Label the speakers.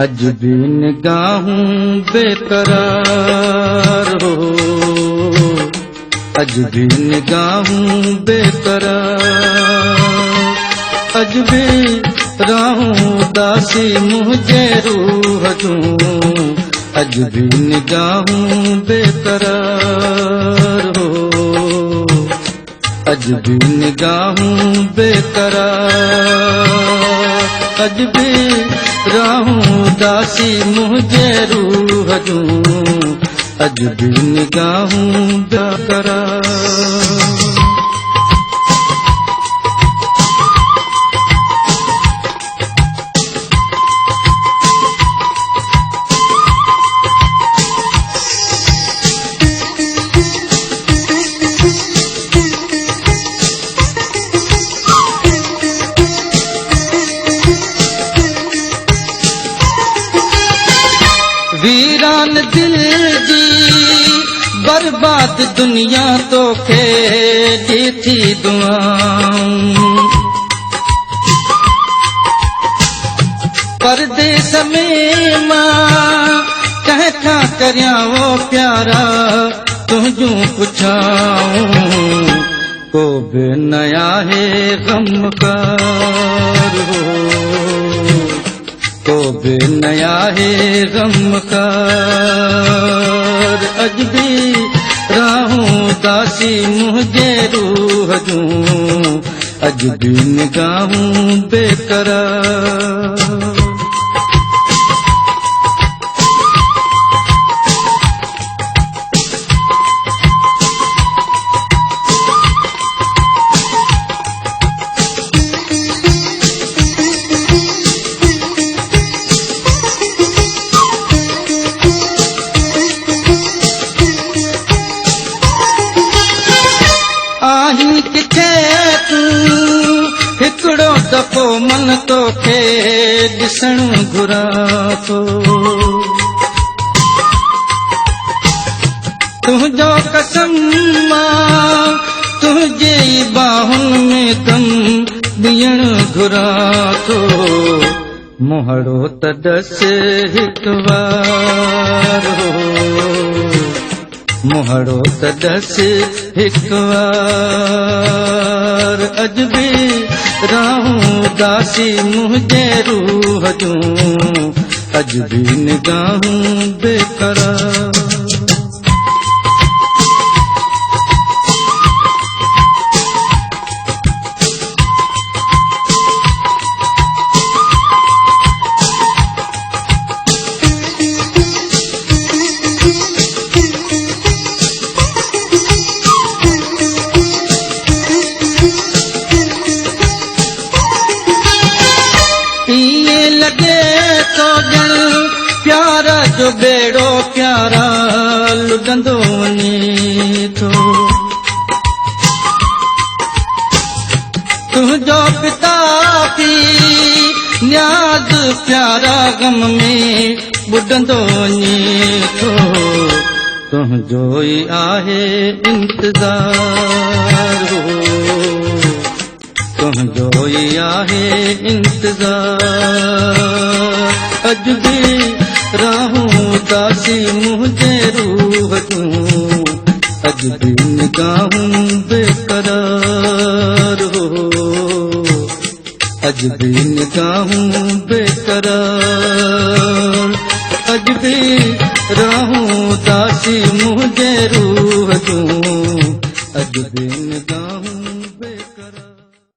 Speaker 1: अज भी निगाहूं बेकरार हो, अज भी निगाहूं बेकरार, अज भी रहूं दासी मुझे रूह जूं, अज भी निगाहूं बेकरार हो, अज भी निगाहूं बेकरार, अज भी रहूं दासी मुझे रूह जूं, अज भी निगाहूं बेकरार। वीरान दिल जी बर्बाद दुनिया तो खे दी थी दुआऊं, परदेस में मां कहता करिया वो प्यारा तुझू पुछाऊं, को बे नया है गमकार हो, को बे नया है गमकार, अज भी रहूं दासी मुझे रूह जूं, अज भी निगाहूं बेकरार। हिकड़ो दफ़ो मन तोखे ॾिसण घुरां थो, तुंहिंजो कसम मां तुंहिंजे बाहुनि में दम ॾियण घुरां थो, मोहड़ो त दस हिकु बार हो, मोहड़ो त दस हिकु बार, अज भी रहूं दासी मुझे रूह जूं, अज भी निगाहूं बेकरार। लगे तो ॼण प्यारा जो बेड़ो प्यारा लुॾंदो वञे थो, तुंहिंजो पिता पी न्याज़ प्यारा गम में ॿुॾंदो वञे थो, तुंहिंजो ई आहे इंतज़ार हो, तुंहिंजो ई आहे इंतज़ार, अज भी रहूं दासी मुझे रूह जूं, अज भी निगाहूं बेकरार हो, अज भी निगाहूं बेकरार, अज भी रहूं दासी मुझे रूह जूं, अज भी निगाहूं